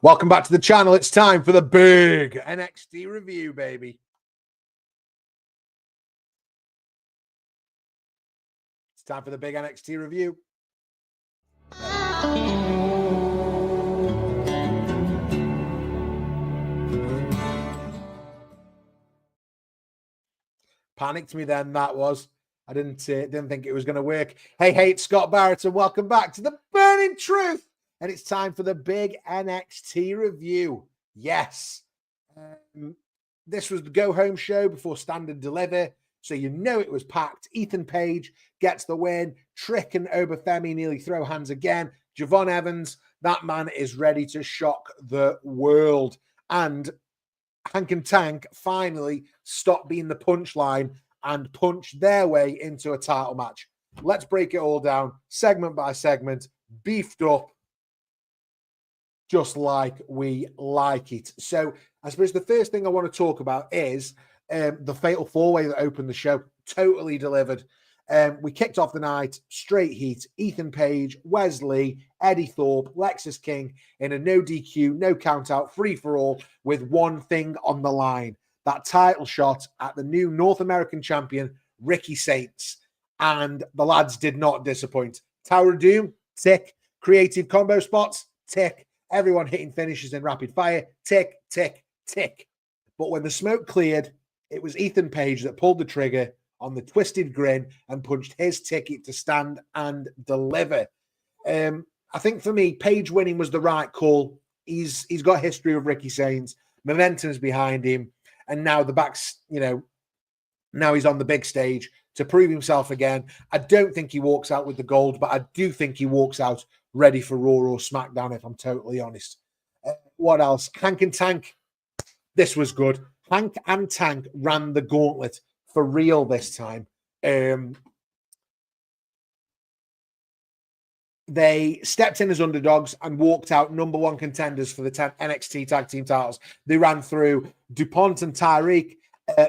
Welcome back to the channel. It's time for the big NXT review, baby. It's time for the big NXT review. Panicked me then, that was. I didn't think it was going to work. Hey, it's Scott Barrett, and welcome back to the Burning Truth. And it's time for the big NXT review. Yes. This was the go-home show before Stand and Deliver, so you know it was packed. Ethan Page gets the win. Trick and Femi nearly throw hands again. Javon Evans, that man is ready to shock the world. And Hank and Tank finally stopped being the punchline and punch their way into a title match. Let's break it all down, segment by segment, beefed up, just like we like it. So I suppose the first thing I want to talk about is the Fatal 4-Way that opened the show. Totally delivered. We kicked off the night, straight heat, Ethan Page, Wesley, Eddie Thorpe, Lexus King in a no DQ, no count out, free for all with one thing on the line. That title shot at the new North American champion, Ricky Saints. And the lads did not disappoint. Tower of Doom, tick. Creative combo spots, tick. Everyone hitting finishes in rapid fire, tick, tick, tick. But when the smoke cleared, it was Ethan Page that pulled the trigger on the twisted grin and punched his ticket to Stand and Deliver. I think for me, Page winning was the right call. He's got a history of Ricky Saints. Momentum's behind him. And now the back's, now he's on the big stage to prove himself again. I don't think he walks out with the gold, but I do think he walks out ready for Raw or SmackDown, if I'm totally honest. What else? Hank and Tank. This was good. Hank and Tank ran the gauntlet for real this time. They stepped in as underdogs and walked out number one contenders for the NXT tag team titles. They ran through DuPont and Tyreek,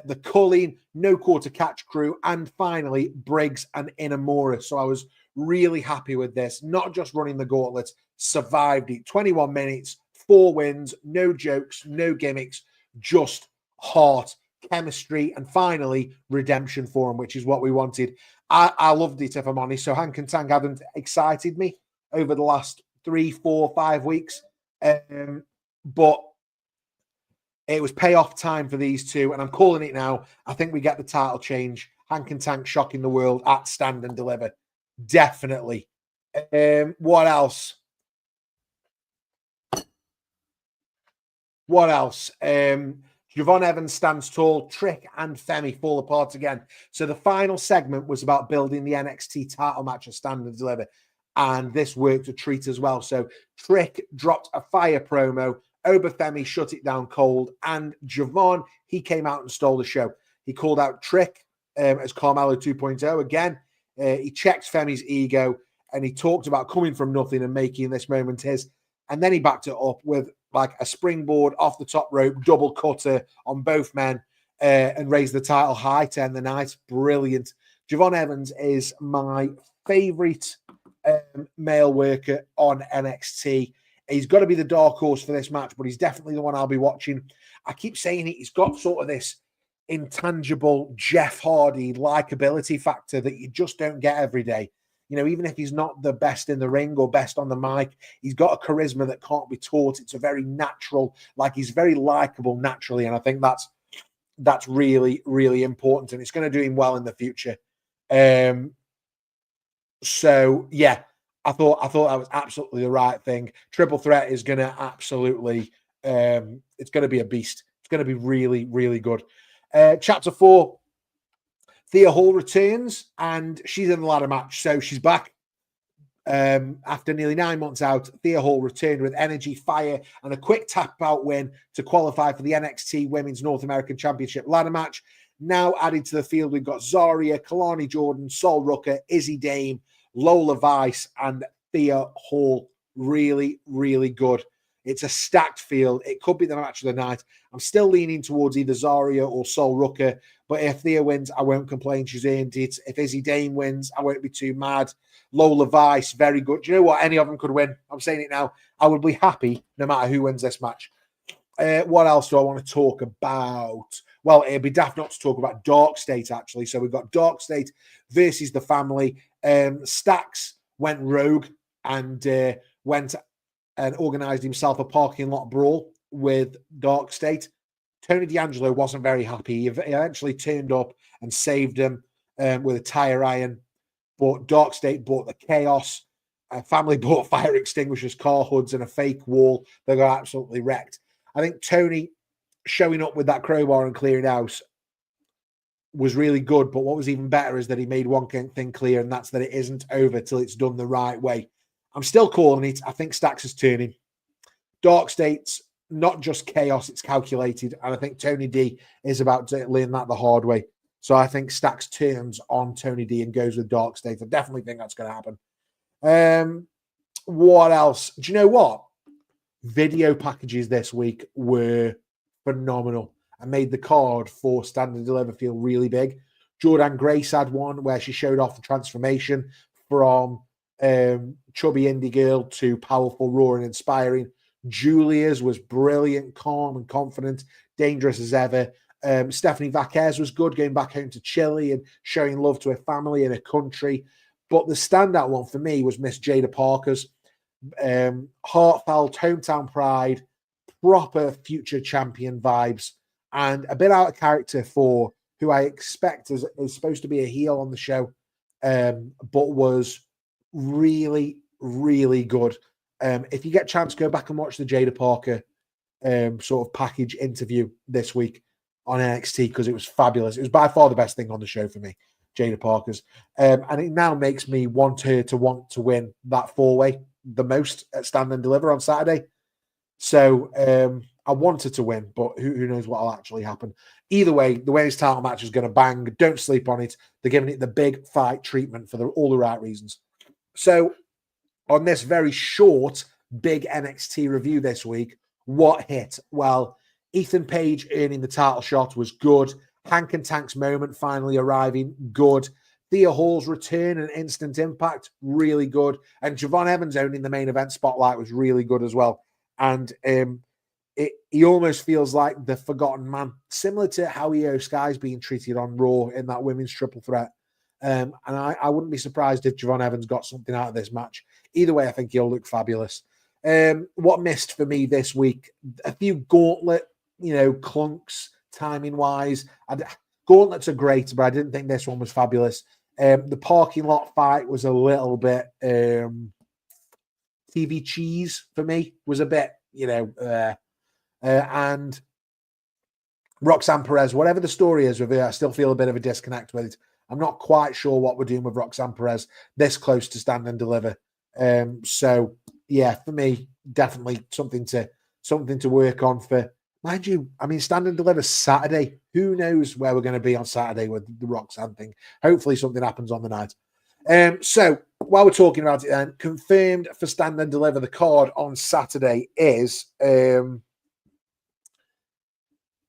the Cullen, No Quarter Catch crew, and finally Briggs and Inamura. So I was really happy with this. Not just running the gauntlet, survived it. 21 minutes, 4 wins, no jokes, no gimmicks, just heart, chemistry, and finally redemption for him, which is what we wanted. I loved it, if I'm honest. So Hank and Tank haven't excited me over the last 3, 4, 5 weeks. But it was payoff time for these two, and I'm calling it now. I think we get the title change. Hank and Tank shocking the world at Stand and Deliver. Definitely. What else? Javon Evans stands tall. Trick and Femi fall apart again. So the final segment was about building the NXT title match at Stand and Deliver. And this worked a treat as well. So Trick dropped a fire promo. Femi shut it down cold. And Javon, he came out and stole the show. He called out Trick as Carmelo 2.0 again. He checked Femi's ego. And he talked about coming from nothing and making this moment his. And then he backed it up with like a springboard off the top rope, double cutter on both men, and raised the title high to end the night. Brilliant. Javon Evans is my favorite male worker on NXT. He's got to be the dark horse for this match, but he's definitely the one I'll be watching. I keep saying it. He's got sort of this intangible Jeff Hardy likability factor that you just don't get every day. Even if he's not the best in the ring or best on the mic, he's got a charisma that can't be taught. It's a very natural, he's very likable naturally. And I think that's really, really important. And it's going to do him well in the future. So yeah, I thought that was absolutely the right thing. Triple Threat is going to absolutely, it's going to be a beast. It's going to be really, really good. Chapter 4. Thea Hail returns, and she's in the ladder match, so she's back. After nearly 9 months out, Thea Hail returned with energy, fire, and a quick tap-out win to qualify for the NXT Women's North American Championship ladder match. Now added to the field, we've got Zarya, Kalani Jordan, Sol Rucker, Izzy Dame, Lola Vice, and Thea Hail. Really, really good. It's a stacked field. It could be the match of the night. I'm still leaning towards either Zarya or Sol Rucker, but if Thea wins, I won't complain. She's earned it. If Izzy Dame wins, I won't be too mad. Lola Vice, very good. Do you know what? Any of them could win. I'm saying it now. I would be happy no matter who wins this match. What else do I want to talk about? Well, it'd be daft not to talk about Darkstate, actually. So we've got Darkstate versus the family. Stacks went rogue and went and organised himself a parking lot brawl with Darkstate. Tony D'Angelo wasn't very happy. He eventually turned up and saved him with a tire iron. But Darkstate bought the chaos. Family bought fire extinguishers, car hoods, and a fake wall. They got absolutely wrecked. I think Tony showing up with that crowbar and clearing house was really good. But what was even better is that he made one thing clear, and that's that it isn't over till it's done the right way. I'm still calling it. I think Stacks is turning. Darkstate's not just chaos, it's calculated. And I think Tony D is about to learn that the hard way. So I think Stacks turns on Tony D and goes with Darkstate. I definitely think that's going to happen. What else? Do you know what? Video packages this week were phenomenal and made the card for Stand and Deliver feel really big. Jordan Grace had one where she showed off the transformation from chubby indie girl to powerful, raw, and inspiring. Julia's was brilliant, calm and confident, dangerous as ever. Stephanie Vaquez was good, going back home to Chile and showing love to her family and her country. But the standout one for me was Miss Jada Parker's. Heartfelt, hometown pride, proper future champion vibes, and a bit out of character for who I expect is supposed to be a heel on the show, but was really, really good. If you get a chance, go back and watch the Jada Parker sort of package interview this week on NXT because it was fabulous. It was by far the best thing on the show for me, Jada Parker's. And it now makes me want her to want to win that four-way the most at Stand and Deliver on Saturday. So I wanted to win, but who knows what will actually happen. Either way, the women's title match is going to bang. Don't sleep on it. They're giving it the big fight treatment for all the right reasons. So on this very short, big NXT review this week, what hit? Well, Ethan Page earning the title shot was good. Hank and Tank's moment finally arriving, good. Thea Hall's return and instant impact, really good. And Javon Evans owning the main event spotlight was really good as well. And he almost feels like the forgotten man, similar to how Io Sky's being treated on Raw in that women's triple threat. And I wouldn't be surprised if Javon Evans got something out of this match. Either way, I think he'll look fabulous. What missed for me this week? A few gauntlet, clunks timing-wise. Gauntlets are great, but I didn't think this one was fabulous. The parking lot fight was a little bit TV cheese for me. Was a bit, and Roxanne Perez, whatever the story is with her, I still feel a bit of a disconnect with it. I'm not quite sure what we're doing with Roxanne Perez this close to Stand and Deliver. So yeah, for me, definitely something to work on for. Mind you, I mean, Stand and Deliver Saturday. Who knows where we're going to be on Saturday with the Roxanne thing? Hopefully something happens on the night. So while we're talking about it then, confirmed for Stand and Deliver, the card on Saturday is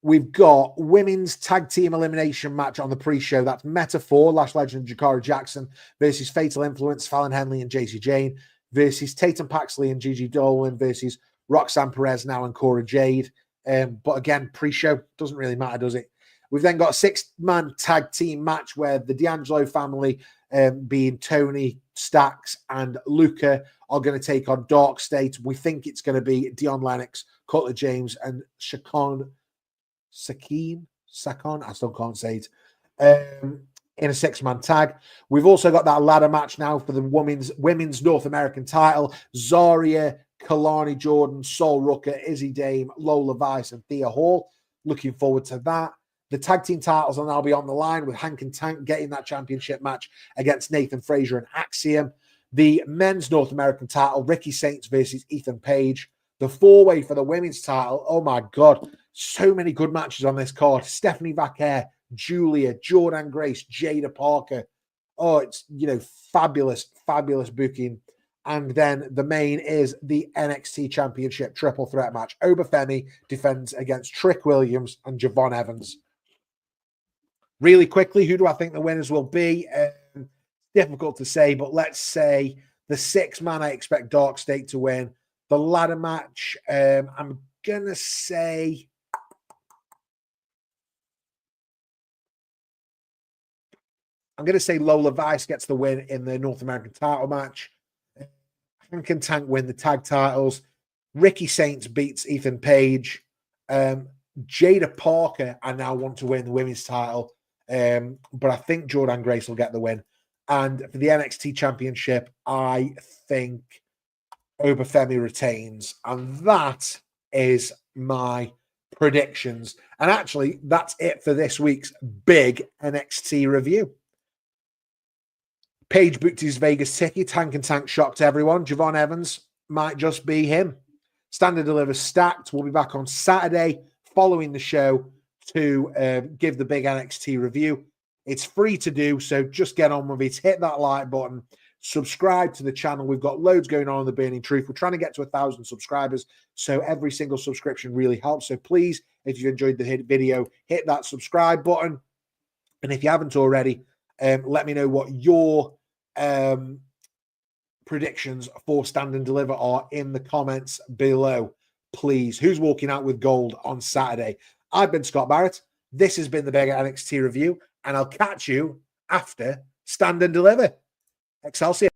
we've got women's tag team elimination match on the pre-show. That's Metaphor, Lash Legend, Jakara Jackson versus Fatal Influence, Fallon Henley and Jacy Jane versus Tatum Paxley and Gigi Dolan versus Roxanne Perez now and Cora Jade. But again, pre-show doesn't really matter, does it? We've then got a 6-man tag team match where the D'Angelo family, being Tony, Stacks, and Luca, are going to take on Darkstate. We think it's going to be Dion Lennox, Cutler James, and Sakon. I still can't say it. In a 6-man tag. We've also got that ladder match now for the women's North American title. Zarya, Kalani Jordan, Sol Rucker, Izzy Dame, Lola Vice, and Thea Hall. Looking forward to that. The tag team titles will now be on the line with Hank and Tank getting that championship match against Nathan Frazier and Axiom. The men's North American title, Ricky Saints versus Ethan Page. The 4-way for the women's title. Oh my God. So many good matches on this card. Stephanie Vaquer, Julia, Jordan Grace, Jada Parker. Oh, it's, fabulous, fabulous booking. And then the main is the NXT Championship triple threat match. Femi defends against Trick Williams and Javon Evans. Really quickly, who do I think the winners will be? Difficult to say, but let's say the 6-man, I expect Darkstate to win. The ladder match, I'm going to say... Lola Vice gets the win in the North American title match. Hank and Tank win the tag titles. Ricky Saints beats Ethan Page. Jada Parker, I now want to win the women's title. But I think Jordan Grace will get the win. And for the NXT Championship, I think Femi retains. And that is my predictions. And actually, that's it for this week's big NXT review. Page booked his Vegas ticket. Tank and Tank shocked everyone. Javon Evans might just be him. Stand and Deliver stacked. We'll be back on Saturday following the show to give the big NXT review. It's free to do, so just get on with it. Hit that like button. Subscribe to the channel. We've got loads going on in the Burning Truth. We're trying to get to 1,000 subscribers, so every single subscription really helps. So please, if you enjoyed the video, hit that subscribe button. And if you haven't already, let me know what your predictions for Stand and Deliver are in the comments below, please. Who's walking out with gold on Saturday? I've been Scott Barrett. This has been the big NXT review, and I'll catch you after Stand and Deliver. Excelsior.